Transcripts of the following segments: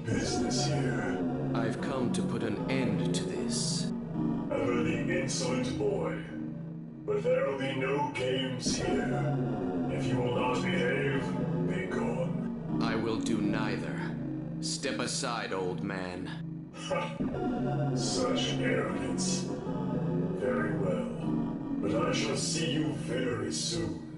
business here? I've come to put an end to this. Ever the insolent boy. But there'll be no games here. If you will not behave, be gone. I will do neither. Step aside, old man. Such arrogance. Very well. But I shall see you very soon.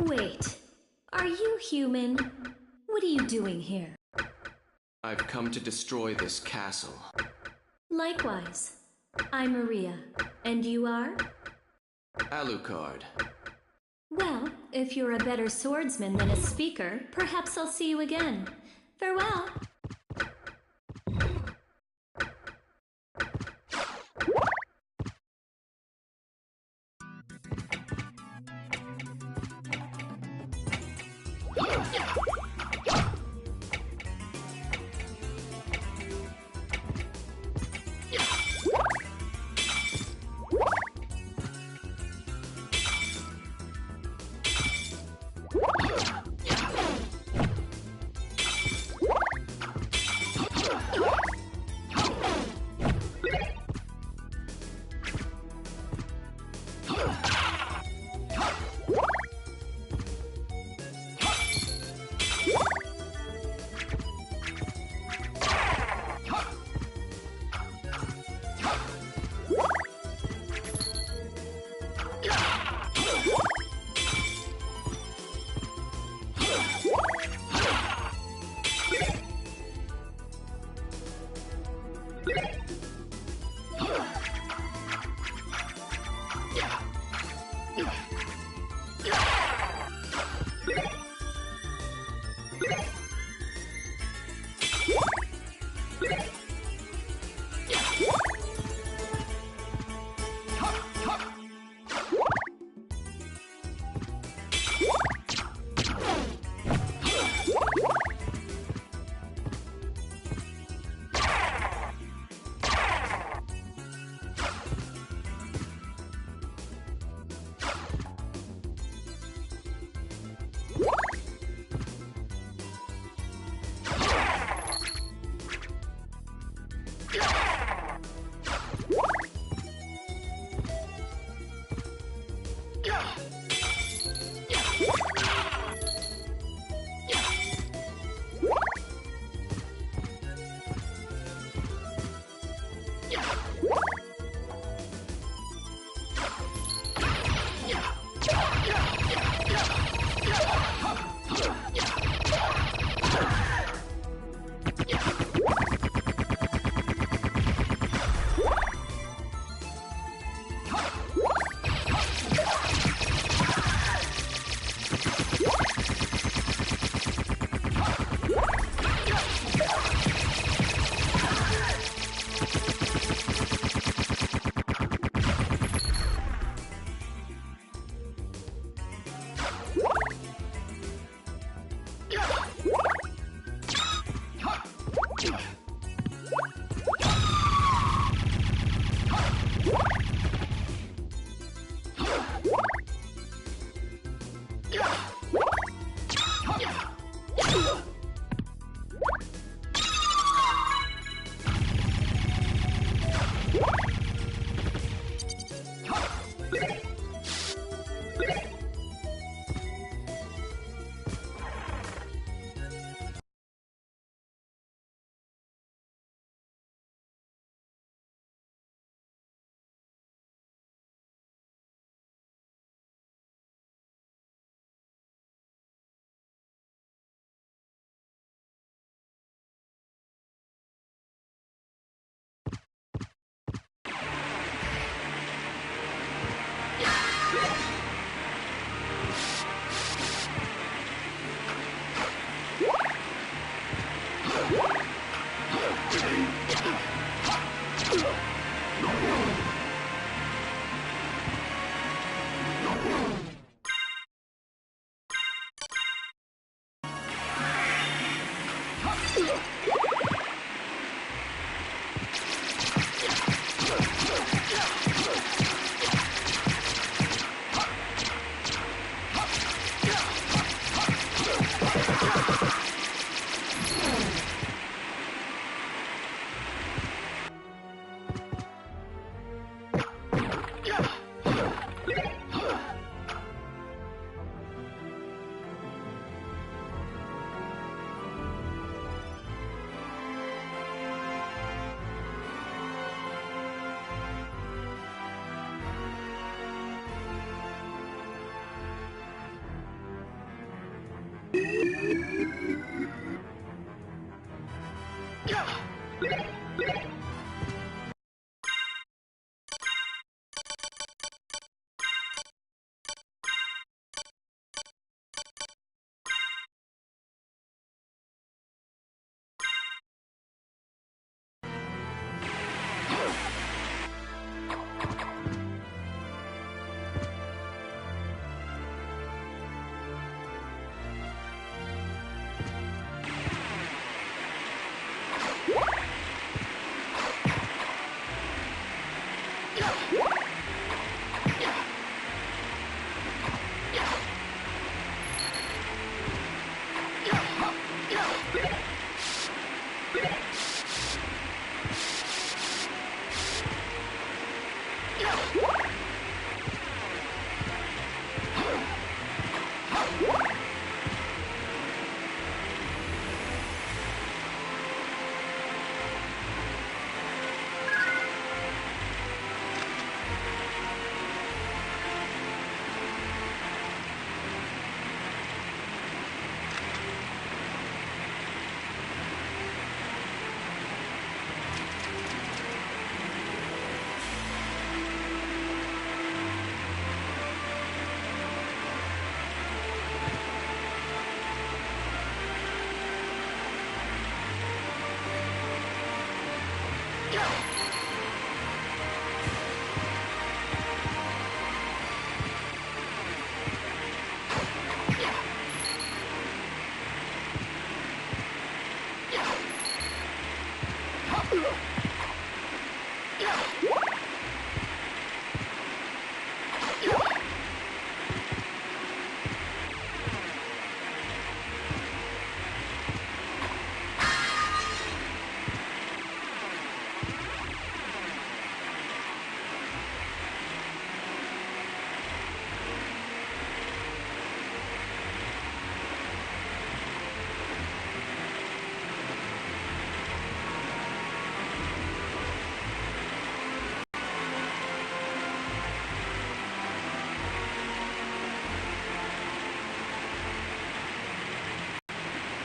Wait, are you human? What are you doing here? I've come to destroy this castle. Likewise. I'm Maria. And you are? Alucard. Well, if you're a better swordsman than a speaker, perhaps I'll see you again. Farewell.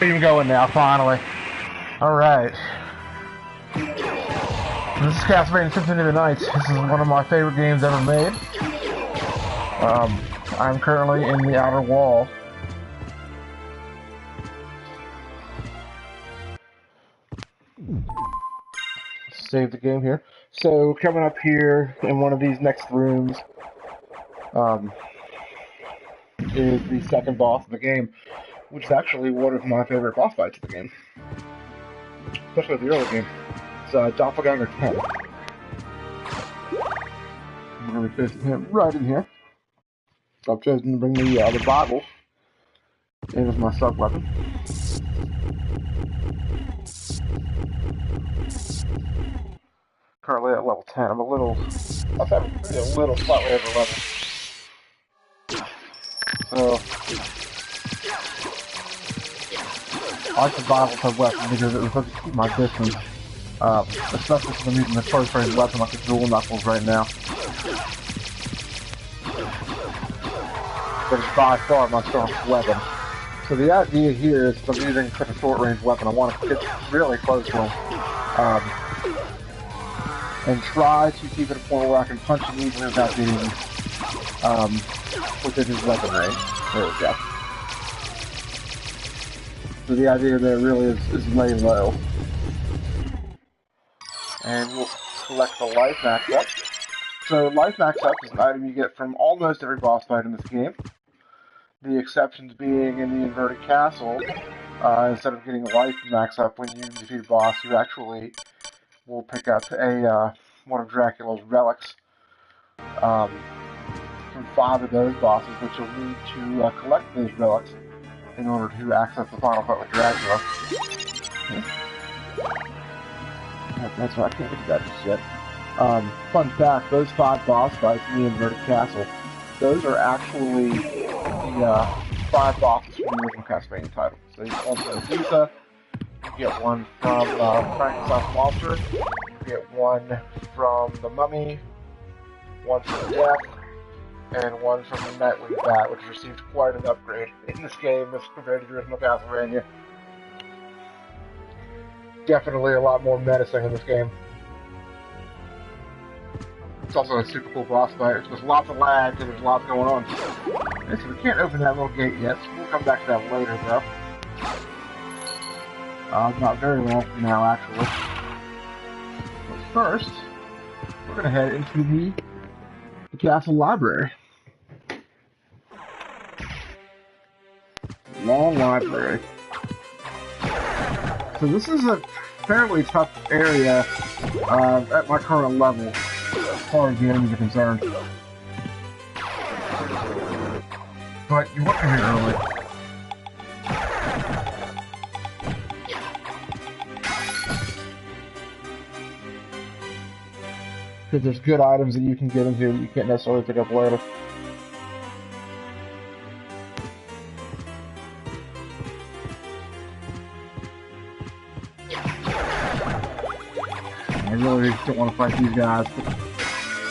I'm going now, finally. Alright. This is Castlevania Symphony of the Night. This is one of my favorite games ever made. I'm currently in the outer wall. Save the game here. So, coming up here in one of these next rooms is the second boss of the game, which is actually one of my favorite boss fights of the game. Especially the early game. It's Doppelganger 10. I'm going to be facing him right in here. So I've chosen to bring the Bible in as my sub-weapon. Currently at level 10. I'm a little slightly over level. So I like the Bible as a weapon because it was supposed to keep my distance. Especially since I'm using the close-range weapon like the dual knuckles right now. But it's by far my strongest weapon. So the idea here is if I'm using such a short-range weapon, I want to get really close to him. And try to keep it a point where I can punch him easily without getting within his weapon range. There we go. So the idea there really is lay low. And we'll select the life max up. So life max up is an item you get from almost every boss fight in this game. The exceptions being in the inverted castle, instead of getting life max up when you defeat a boss, you actually will pick up one of Dracula's relics from 5 of those bosses, which you'll need to collect those relics in order to access the final fight with Dracula. Okay. That's right, I can't get to that just yet. Fun fact, those 5 boss fights in the inverted castle, those are actually the 5 bosses from the original Castlevania title. So you get one from Medusa, you get one from Frankenstein's Monster, you get one from the Mummy, one from Death, and one from the Nightwing Bat, which received quite an upgrade in this game as compared to the original Castlevania. Definitely a lot more menacing in this game. It's also a super cool boss fight. There's lots of lag because there's lots going on. Okay, so we can't open that little gate yet, so we'll come back to that later though. Not very long from now actually. But first, we're going to head into the castle library. Long library. So this is a fairly tough area at my current level. as far as the enemies are concerned. But you want to come here early. Because there's good items that you can get into that you can't necessarily pick up later. I really don't want to fight these guys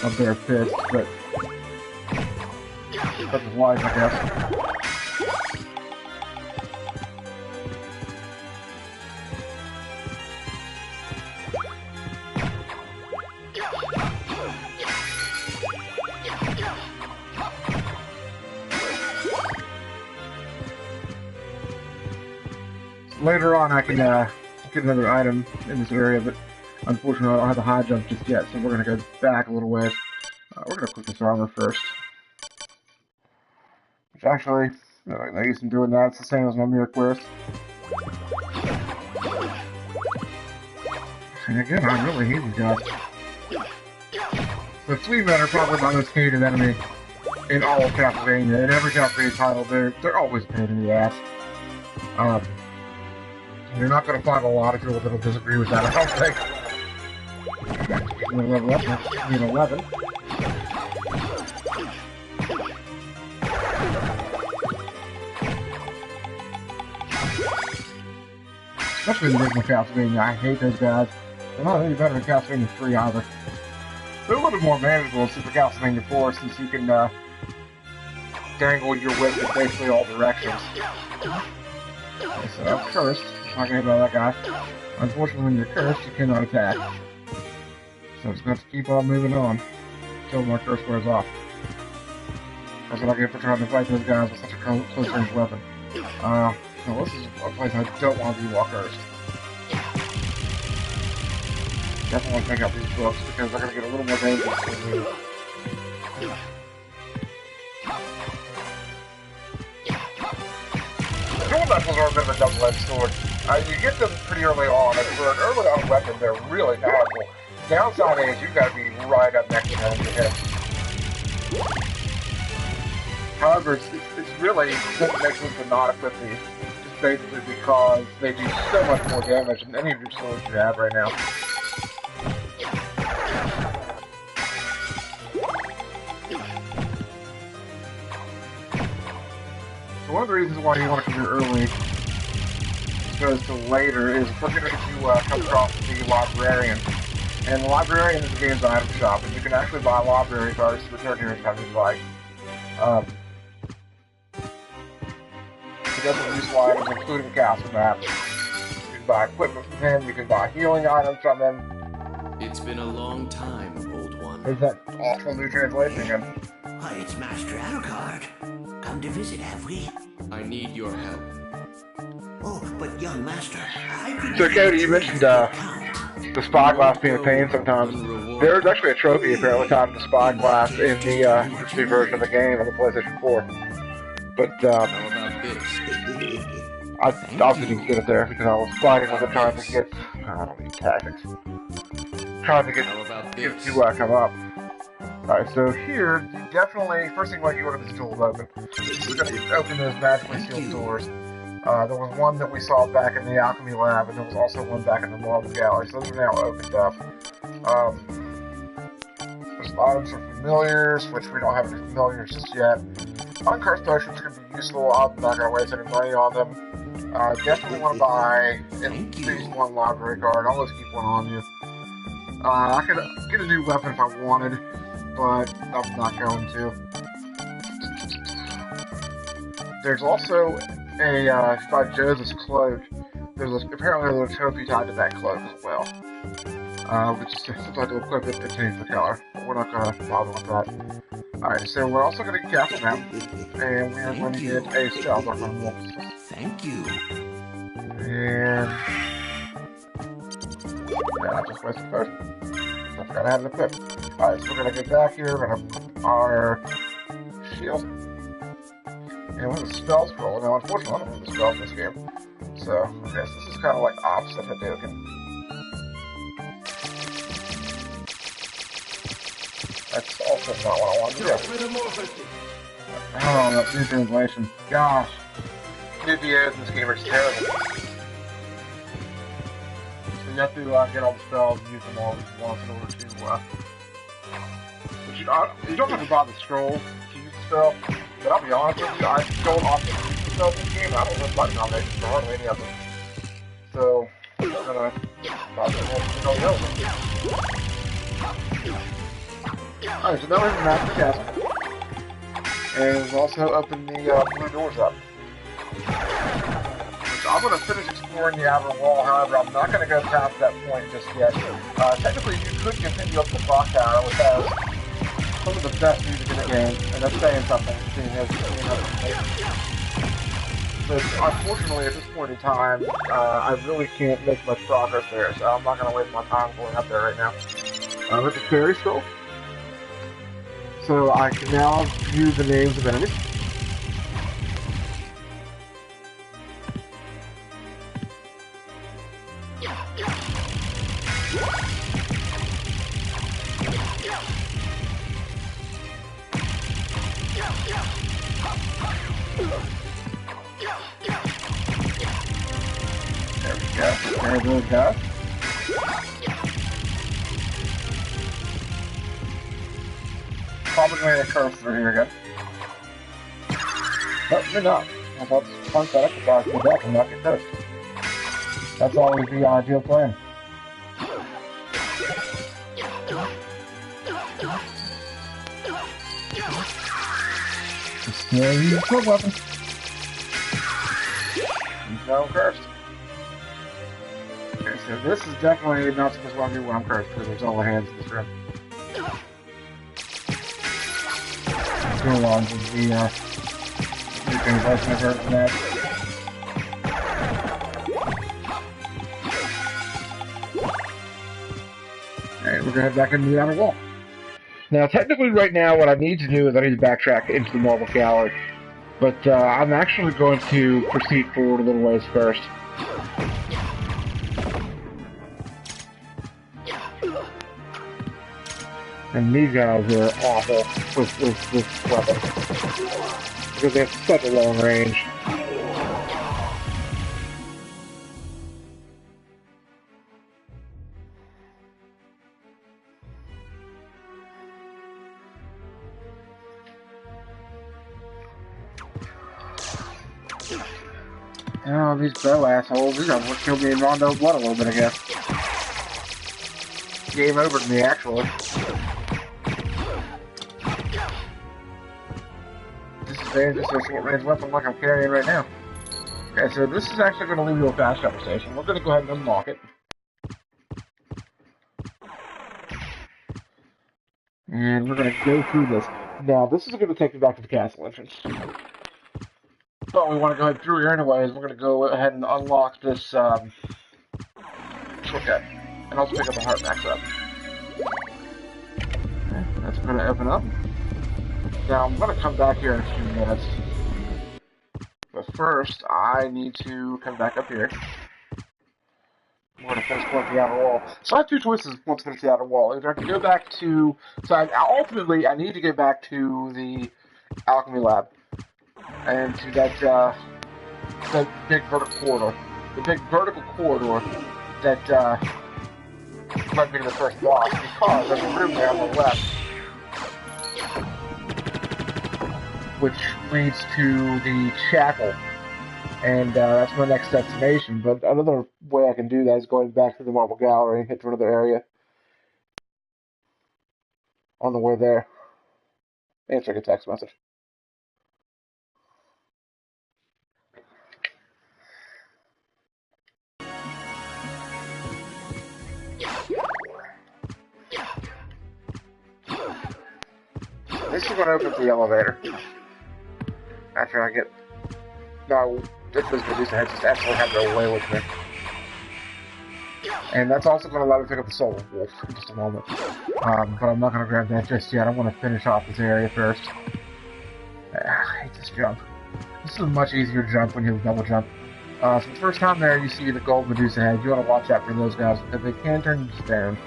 up there pissed, but that's his life, I guess. Later on, I can get another item in this area, but unfortunately, I don't have the high jump just yet, so we're going to go back a little ways. We're going to equip this armor first. Which actually, no use in doing that. It's the same as my Mirror Quest. And again, I really hate these guys. The Flea Men are probably my most hated enemy in all of Castlevania. In every Castlevania title, they're always a pain in the ass. You're not going to find a lot of people that will disagree with that, I don't think. I'm going to level up next. Need 11. Especially in the original Castlevania, I hate those guys. They're not any better than Castlevania 3 either. They're a little bit more manageable in Super Castlevania 4 since you can dangle your whip in basically all directions. Okay, so I'm cursed. Not gonna hit by that guy. Unfortunately, when you're cursed, you cannot attack. So I'm just gonna have to keep on moving on until my curse wears off. That's what I get for trying to fight those guys with such a close range weapon. No, this is a place I don't want to be while cursed. Definitely want to take out these books because they're gonna get a little more dangerous for me. Dual knuckles are a bit of a double-edged sword. You get them pretty early on, and for an early on weapon, they're really powerful. Downside is you've got to be right up next to them to hit. However, it's really doesn't make sense to not equip these, just basically because they do so much more damage than any of your swords you have right now. So one of the reasons why you want to come here early goes to later is fortunate if you come across the librarian. And the librarian is the game's item shop, and you can actually buy library cards to return here anytime you'd like. He does some useful items, including castle maps. You can buy equipment from him, you can buy healing items from him. It's been a long time, old one. There's that awful new translation again. Why, it's Master Alucard. Come to visit, have we? I need your help. Oh, but young master, I could... So Cody, you mentioned the spyglass being a pain sometimes. There's actually a trophy apparently tied to the spyglass in the HD version of the game on the PlayStation 4. But How about this? I obviously didn't get it there because I was fighting with it trying to get... I don't need tactics. Trying to get How about it this? to come up. Alright, so here, you definitely... First thing you want to do is jewels open. We're going to open those magically sealed doors. There was one that we saw back in the Alchemy Lab, and there was also one back in the Marble Gallery, so those are now opened up. There's items for familiars, which we don't have any familiars just yet. Uncursed potions can be useful. I'm not going to waste any money on them. Definitely want to buy at least one library card. I'll always keep one on you. I could get a new weapon if I wanted, but I'm not going to. There's also by Joseph's cloak. There's apparently a little trophy tied to that cloak as well. Which is sometimes to equip it to change the color. But we're not going to bother with that. Alright, so we're also going to get Castle Map. And we're going to get a spell book on the wall. Thank you. And... yeah, I just wasted first. I forgot I had it equipped. Alright, so we're going to get back here. We're going to put our shield. And we have a spell scroll. Now, unfortunately, I don't have the spells in this game. So, I guess this is kind of like opposite Hadouken. That's also not what I want to do. Oh, that new translation. Gosh. New VOs in this game are just terrible. So you have to get all the spells and use them all at once in order to, but you don't have to buy the scroll to use the spell, but I'll be honest with you, I don't often use the spells in this game, and I don't know button combinations for hardly any of them. So, I'm gonna buy the scroll to go. Alright, so now we have the Master Castle. And we've also opened the blue doors up. So I'm going to finish exploring the outer wall, however, I'm not going to go past that point just yet. Technically, you could continue up the clock tower, which has some of the best music in the game, and that's saying something, seeing as but unfortunately, at this point in time, I really can't make much progress there, so I'm not going to waste my time going up there right now. With the fairy scroll. So I can now view the names of enemies. There we go. There those guys. Probably going to curse through here again. But you're not. I thought it's fun setup to guys to death and not get cursed. That's always the ideal plan. Just still use a sword weapon. He's now cursed. Okay, so this is definitely not supposed to do when I'm cursed because there's all the hands in this room. Go along with the translation I've heard from that. Alright, we're gonna head back into the outer wall. Now, technically right now what I need to do is I need to backtrack into the marble gallery. But I'm actually going to proceed forward a little ways first. And these guys are awful with this weapon. Because they have such a long range. Oh, these bow assholes. These are what killed me in Rondo's blood a little bit, I guess. Game over to me, actually. Disadvantage is a short-range weapon like I'm carrying right now. Okay, so this is actually going to lead to a fast travel station. We're going to go ahead and unlock it. And we're going to go through this. Now, this is going to take me back to the castle entrance. But we want to go ahead through here anyways. We're going to go ahead and unlock this shortcut. And also pick up the heart max up. Okay, that's going to open up. Now, I'm going to come back here in a few minutes. But first, I need to come back up here. I'm going to finish going to the outer wall. So I have two choices once I finish the outer wall. Either I can go back to... So ultimately, I need to get back to the alchemy lab. And to that big vertical corridor. The big vertical corridor that led me to the first boss. Because there's a room there on the left. Which leads to the chapel, and that's my next destination. But another way I can do that is going back to the marble gallery and hit to another area on the way there. Answering a text message. This is going to open up the elevator. After I get... No, this was Medusa Heads just actually have their way with me. And that's also going to allow me to pick up the Soul Wolf in just a moment. But I'm not going to grab that just yet. I want to finish off this area first. I hate this jump. This is a much easier jump when you have a double jump. So the first time there you see the gold Medusa Heads. You want to watch out for those guys because they can turn you to stone.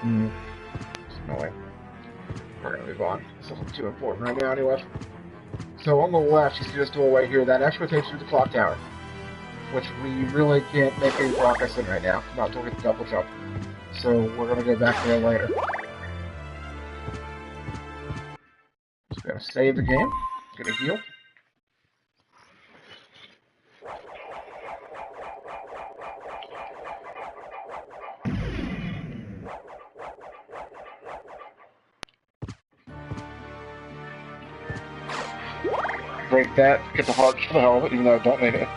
It's annoying. We're gonna move on. This isn't too important right now anyway. So on the left, you see this doorway here. That actually takes you to the clock tower, which we really can't make any progress in right now. Not until we get the double jump. So we're gonna go back there later. Just gonna save the game. Get a heal. Break that, get the hearts for the hell of it, even though I don't need it.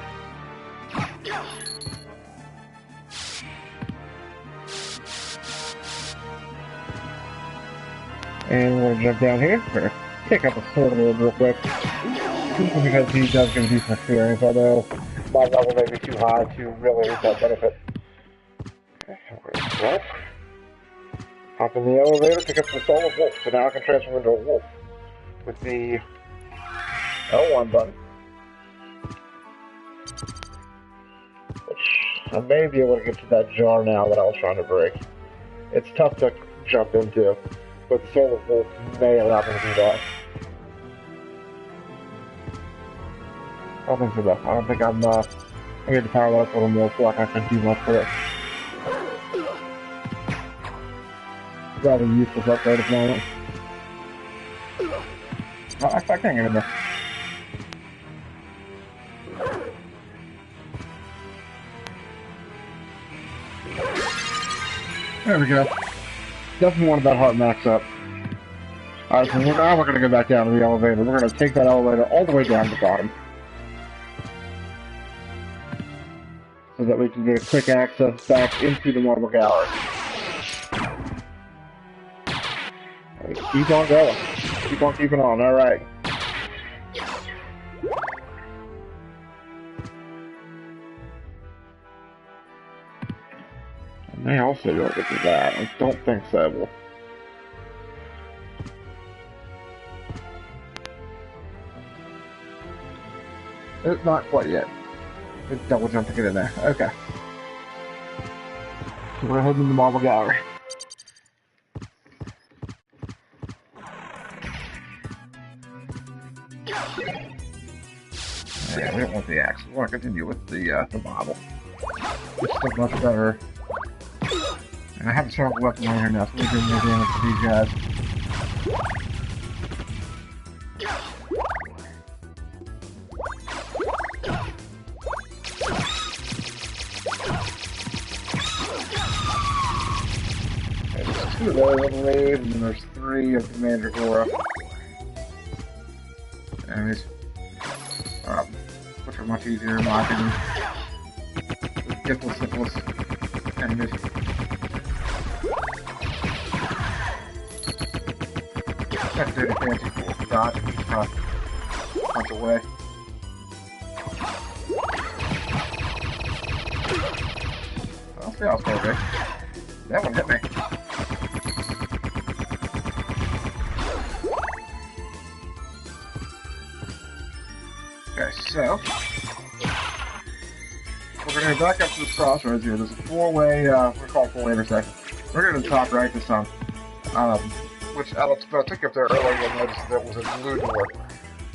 And we're gonna jump down here. We're gonna pick up a sword real quick. Simply because he does give a decent experience, although my level may be too high to really reap that benefit. Okay, we're gonna go. Hop in the elevator, pick up the soul of wolf, so now I can transform into a wolf with the L1 button. Which I may be able to get to that jar now that I was trying to break. It's tough to jump into, but the soul of wolf may allow me to do that. I don't think so though. I don't think I need to power that up a little more before I can do much with it. Rather useless upgrade at the moment. Oh, I can't get in there. There we go. Definitely wanted that heart max up. Alright, so now we're going to go back down to the elevator. We're going to take that elevator all the way down to the bottom. So that we can get a quick access back into the marble gallery. Right, keep on going. Keep on keeping on, alright. I may also be able to get to that. I don't think so. Well, it's not quite yet. It's double jump to get in there. Okay. So we're heading to the marble gallery. Yeah, we don't want the axe. We want to continue with the marble. It's still much better. And I have a sharp weapon right here now, so we're doing more damage to these guys. There's 2 of those, I believe, and then there's 3 of the Mandragora. Enemies. Which are much easier in my opinion. Syphilis enemies. That's dirty fancy cool. Dodge and punch away. I'll see how it's going, okay. That one hit me. Okay, so we're going to go back up to this crossroads here. There's a 4-way, we're called 4-way intersection. We're going to the top right this time. Which I took you up there earlier, you'll notice there was a blue door.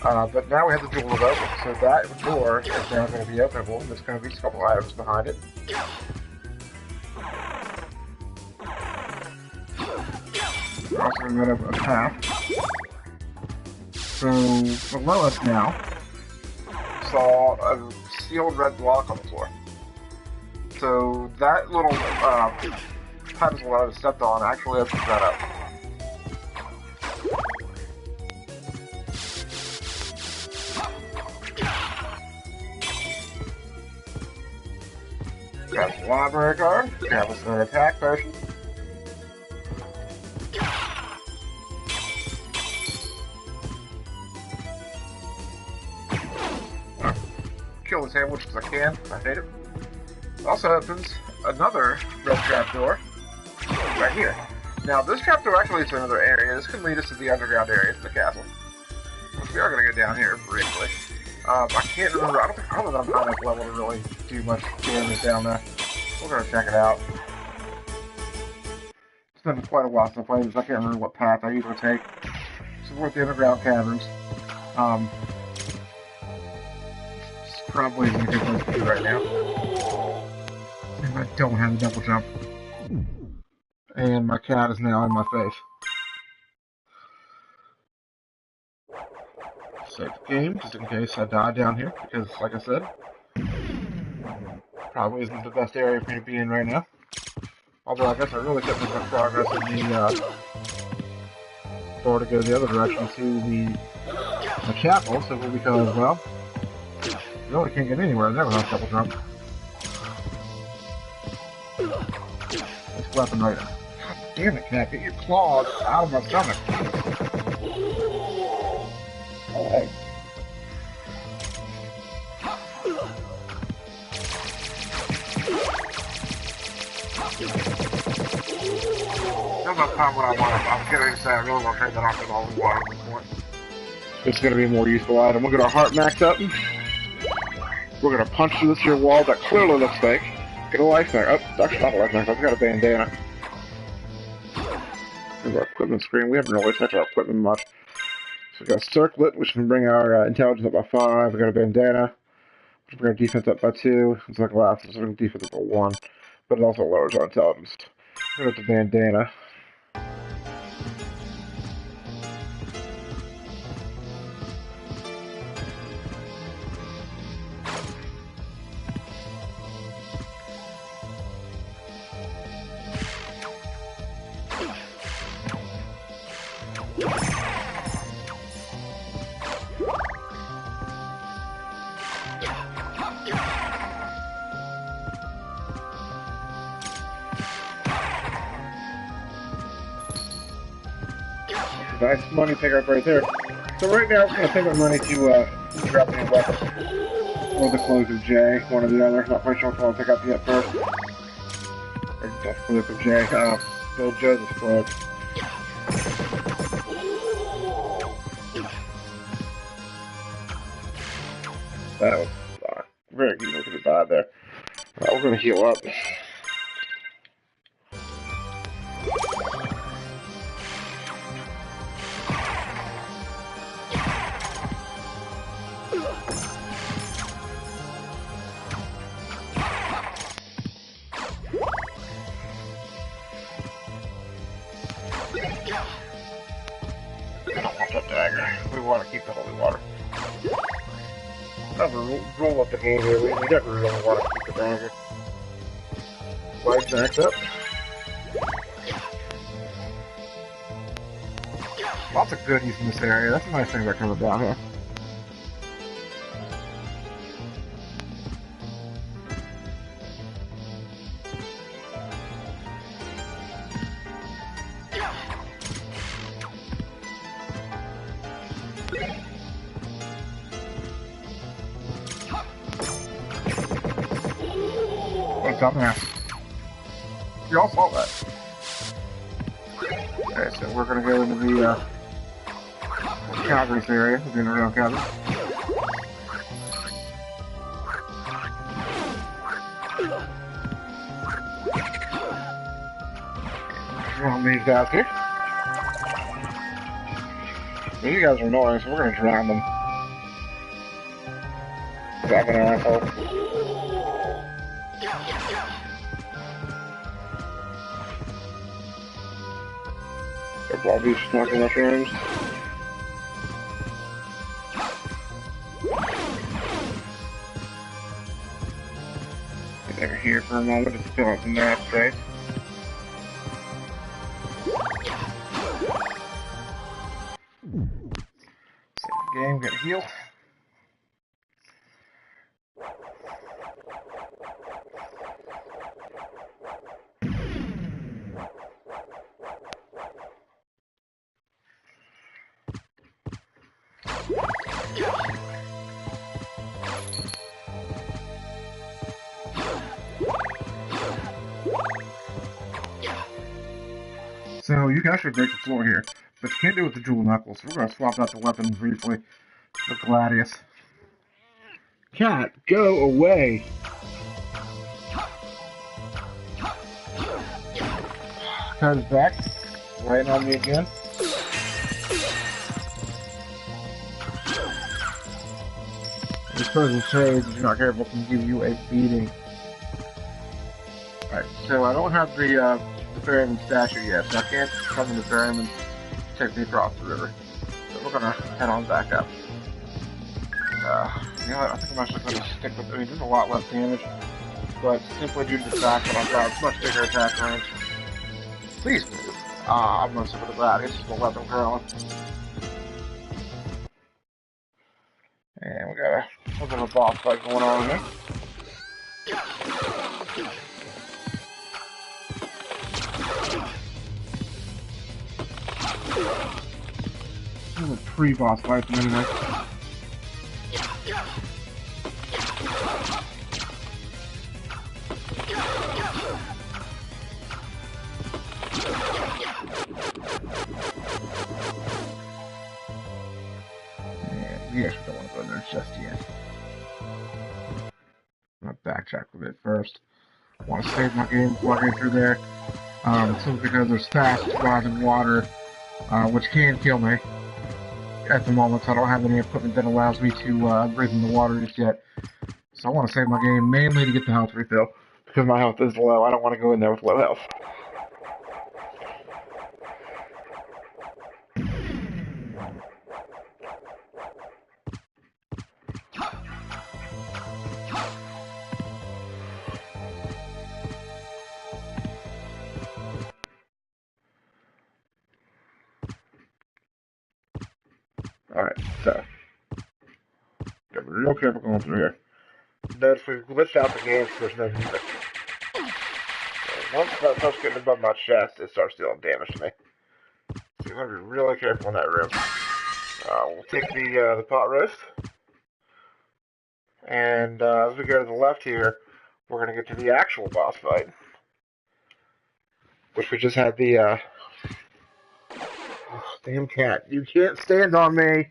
But now we have the jewel of open, so that door is now going to be openable. There's going to be a couple items behind it. We're also going to go up a path. So below us now, saw a sealed red block on the floor. So that little pedestal that I stepped on actually opens that up. Grab the library card, grab us an attack potion. Kill the sandwich because I can. I hate it. It also opens another red trapdoor right here. Now, this trapdoor actually leads to another area. This can lead us to the underground areas of the castle. Which we are going to go down here briefly. I can't remember. I don't know if I'm high enough level to really do much damage down there. We're going to check it out. been quite a while since I played this. I can't remember what path I usually take. So we're at the underground caverns. It's probably a good place to be right now. And I don't have a double jump. And my cat is now in my face. Save the game, just in case I die down here, because, like I said, probably isn't the best area for me to be in right now. Although I guess I really couldn't make much progress in the door to go the other direction to the chapel, simply because, well, you really can't get anywhere there without double jump. This weapon right now. God damn it, cat, get your claws out of my stomach. Oh. There's no time when I want to. I'm getting sad. I really want to trade that off with all the water at this point. It's going to be a more useful item. We'll get our heart maxed up. We're going to punch through this here wall that clearly looks fake. Get a life max. Oh, actually not a life max. I've got a bandana. Here's our equipment screen. We haven't really touched our equipment much. So we've got a circlet, which can bring our intelligence up by 5. We've got a bandana, which can bring our defense up by 2. It's like glasses, so we can defense up by 1. But it also lowers our intelligence. Here's the bandana. Nice money pickup right there. So right now, I'm going to take my money to grab the weapon. Or the clothes of J, one or the other. Not quite sure which one I'll pick up yet first. Or the clothes of J. Bill Joseph's clothes. That was very good looking at that there. We're going to heal up. I don't want that dagger. We want to keep the holy water. That's a rule of the game here. We definitely really want to keep the dagger. Life max up. Lots of goodies in this area. That's a nice thing that comes down here. What a dumbass. You all saw that. Okay, so we're gonna go into the caverns area, the underground cavern. Drown these guys here. These guys are annoying, so we're gonna drown them. I'm an asshole. All these smoking mushrooms. Get over here for a moment just to fill out some map space. Save the game, get a heal. So you can actually break the floor here, but you can't do it with the jewel knuckles. So we're going to swap out the weapons briefly for Gladius. Cat, go away! God Toad's back. Waiting on me again. This person shades, if you're not careful, can give you a beating. Alright, so I don't have the ferryman statue yet, so I can't summon the ferryman to take me across the river. So we're gonna head on back up. You know what, I think I'm actually gonna stick with, I mean, there's a lot less damage, but simply due to the fact that I've got a much bigger attack range. Please move. I'm gonna stick with the bat, it's just 11 currently. And we got a little bit of a boss fight going on here. This is a pre-boss fight from anyway. We actually don't want to go there just yet. I'm going to backtrack a bit first. I want to save my game before I get through there. Simply because there's fast rising water, which can kill me at the moment, so I don't have any equipment that allows me to breathe in the water just yet. So I want to save my game mainly to get the health refill, because my health is low. I don't want to go in there with low health. Alright, so gotta be real careful going through here. Notice we've glitched out the game so there's no music. So once that starts getting above my chest, it starts dealing damage to me. So you gotta be really careful in that room. We'll take the pot roast. And as we go to the left here, we're gonna get to the actual boss fight. Which we just had the oh, damn cat. You can't stand on me!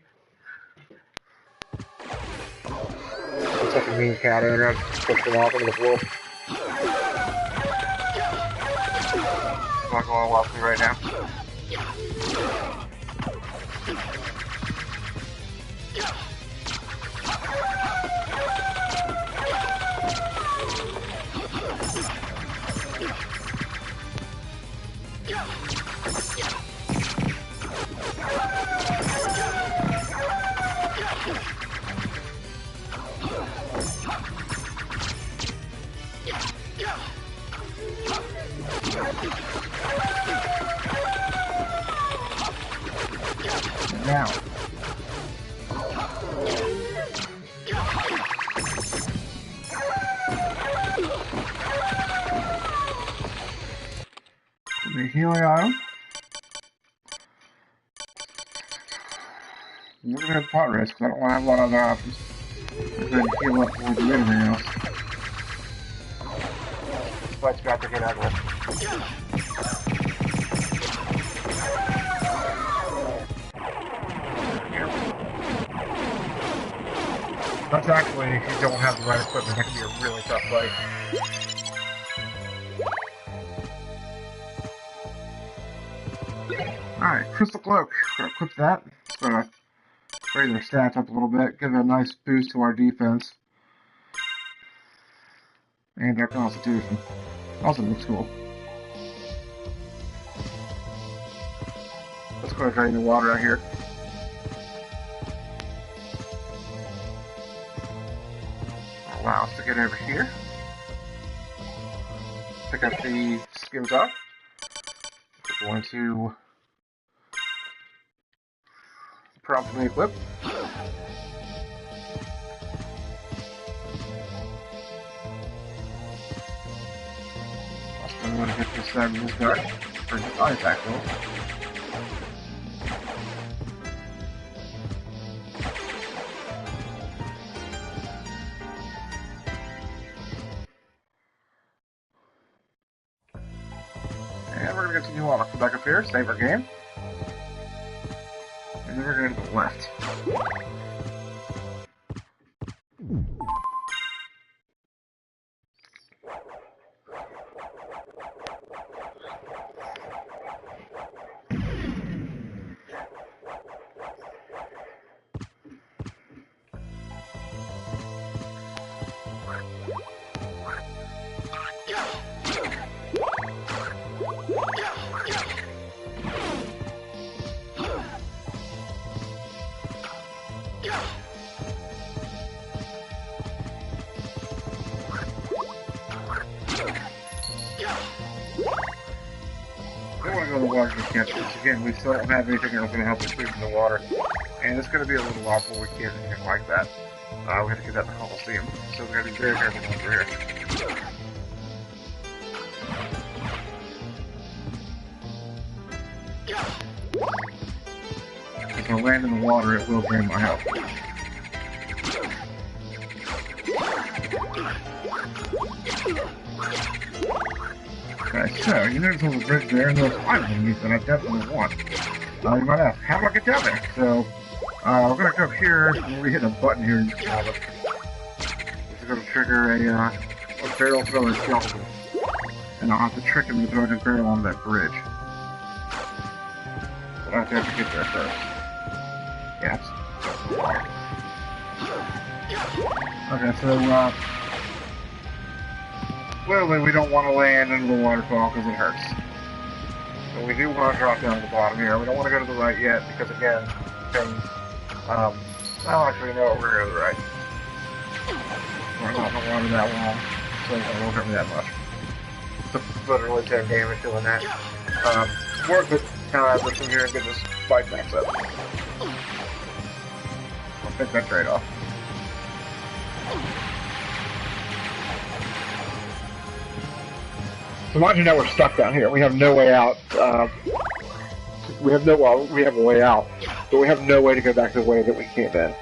Looks like a mean cat owner. I've pushed him off into the floor. He's not going to watch me right now. Now. The healing item. We're gonna have pot rest because I don't want to have a lot of other options. I'm going to heal up before we do anything else. This fight's got to get ugly. That's actually, if you don't have the right equipment, that can be a really tough fight. Alright, Crystal Cloak. We're gonna equip that. It's gonna raise our stats up a little bit, give it a nice boost to our defense. And our constitution. Also looks cool. Let's go drain the water out here. Allow us to get over here. Pick up the skins off. We're going to promptly equip. Also, I'm going to hit this side of this guard for his eye attack roll. And we're going to continue on. I'll come back up here, save our game. And then we're going to go left. the water just yet, because again, we still don't have anything that's going to help us move in the water. And it's going to be a little while before we get anything like that. We have to get that in the Coliseum, so we're going to be very careful over here. If I land in the water, it will drain my health. Okay, so you notice there's a bridge there, and there's items underneath that I definitely want. You might ask, how do I get down there? So, we're going to come here, and we're hitting a button here. This is going to trigger a barrel thrower skeleton. And I'll have to trick him to throw his barrel on that bridge. But I have to get there first. Yes. Okay, so, clearly we don't want to land into the waterfall because it hurts. So we do want to drop down to the bottom here. We don't want to go to the right yet because, again, things, I don't actually know we're going to the right. We're not in the water that long, so it won't hurt me that much. It's literally 10 damage doing that. Worth it to kind of have this in here and get this fight max up. I'll take that trade-off. So imagine now we're stuck down here. We have no way out. We have a way out, but we have no way to go back to the way that we came in.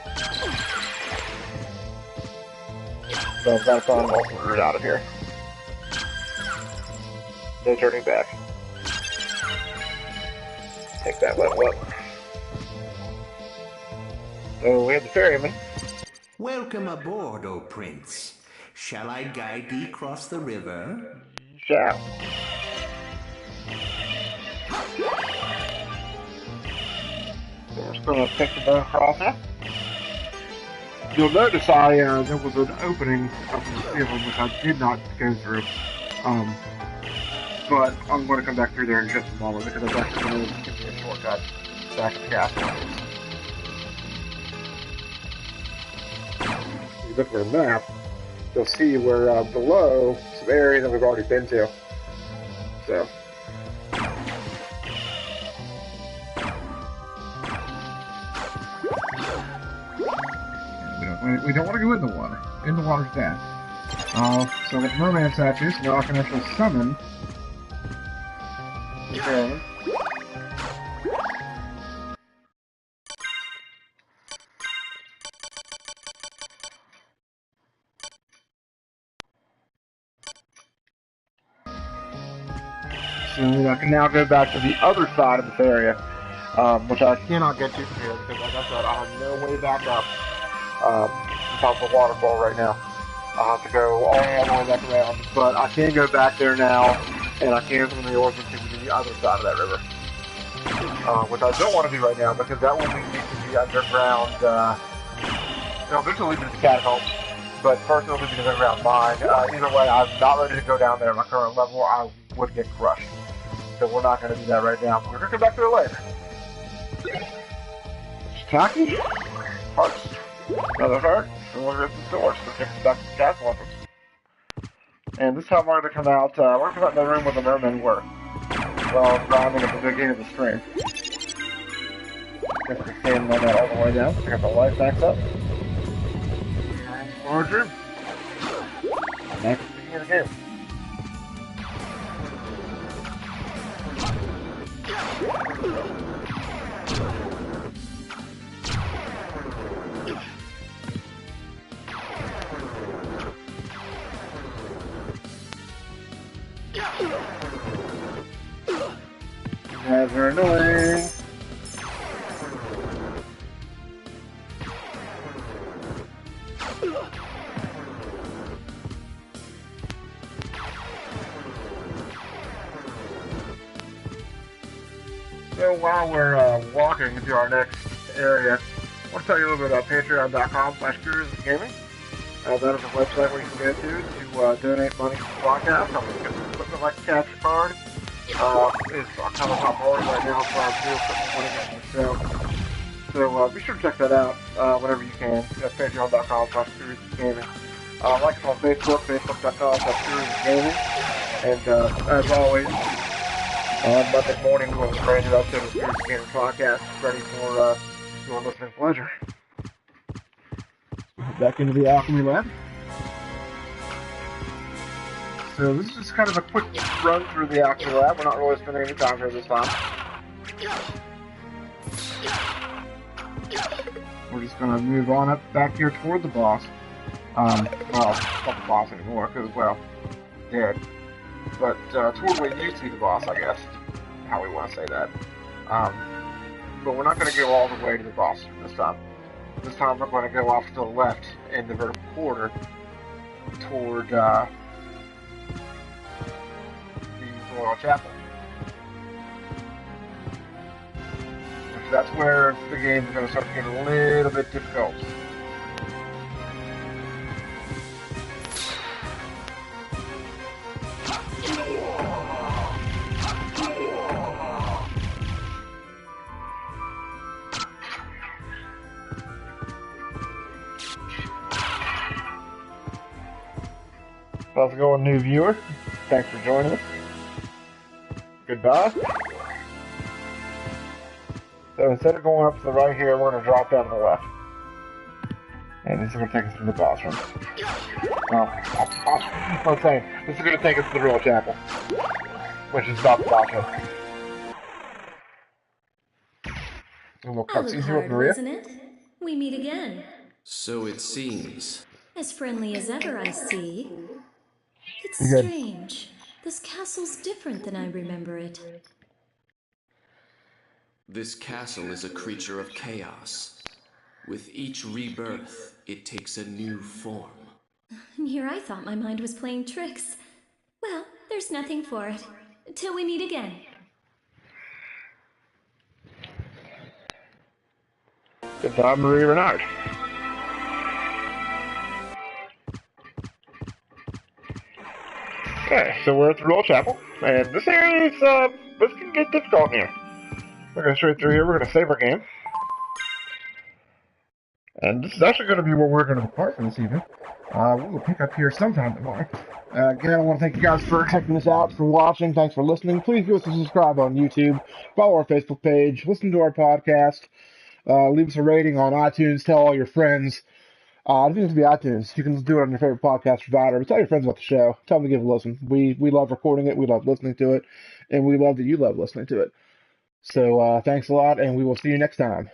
So I've got to find an alternate route out of here. No turning back. Take that level up. So we have the ferryman. Welcome aboard, O Prince. Shall I guide thee across the river? Shall. So we're just going to take the boat across here. You'll notice there was an opening up in the ceiling which I did not go through. But I'm going to come back through there in just a moment because I've actually been able to give me a shortcut back to the castle. If you look at the map, you'll see we're below some areas that we've already been to. So. We don't want to go in the water. In the water's bad. So with merman statues, now I can actually summon the dragon. So I can now go back to the other side of this area, which I cannot get to from here because, like I said, I have no way back up on top of the waterfall right now. I'll have to go all the way back around, but I can go back there now, and I can from the origin to the other side of that river, which I don't want to do right now because that will lead me to the underground. It'll eventually lead me to the catacombs, but first it'll lead me to the underground mine. Either way, I'm not ready to go down there at my current level. I would get crushed. So we're not going to do that right now. We're going to come back to it later. Tacky? Hearts. Another heart. And we're going to get the door. So take us back to the castle entrance. And this time we're going to come out, we're going to come out in the room where the mermen were. Well, drowning at the beginning of the stream. Guess we're standing on that all the way down. Pick up the life max up. Large room. Next, beginning of the game. Never annoying. So while we're walking into our next area, I want to tell you a little bit about patreon.com/CuriousTheGaming. That is a website where you can go to donate money to the podcast. I'm going to get some equipment like a capture card. It's kind of top priority right now for our new equipment when it comes to the show. So be sure to check that out whenever you can. That's patreon.com/CuriousTheGaming. Like us on Facebook, facebook.com/CuriousTheGaming. And as always, Monday morning, we'll brand new episode of the Music Gaming Podcast, ready for your listening pleasure. Back into the Alchemy Lab. So this is just kind of a quick run through the Alchemy Lab. We're not really spending any time here this time. We're just going to move on up back here toward the boss. Well, not the boss anymore, because, well, dead. But toward where you see the boss, I guess, how we want to say that. But we're not going to go all the way to the boss this time. This time we're going to go off to the left in the vertical corridor toward the Royal Chapel. That's where the game is going to start to get a little bit difficult. How's it going, new viewer? Thanks for joining us. Goodbye. So instead of going up to the right here, we're going to drop down to the left. And this is going to take us to the boss room. I'm saying, this is going to take us to the real chapel. Which is not the boss room. A little cutscene here with Maria. Isn't it? We meet again. So it seems. As friendly as ever, I see. It's Good. strange. This castle's different than I remember it. This castle is a creature of chaos. With each rebirth, it takes a new form. And here I thought my mind was playing tricks. Well, there's nothing for it. Till we meet again. Goodbye, Marie Renard. Okay, so we're at the Royal Chapel, and this area is, this can get difficult here. We're going to straight through here, we're going to save our game. And this is actually going to be where we're going to depart for this evening. We'll pick up here sometime tomorrow. Again, I want to thank you guys for checking this out, for watching, thanks for listening. Please give us a subscribe on YouTube, follow our Facebook page, listen to our podcast, leave us a rating on iTunes, tell all your friends. It doesn't have to be iTunes. You can do it on your favorite podcast provider. But tell your friends about the show. Tell them to give it a listen. We love recording it. We love listening to it. And we love that you love listening to it. So thanks a lot, and we will see you next time.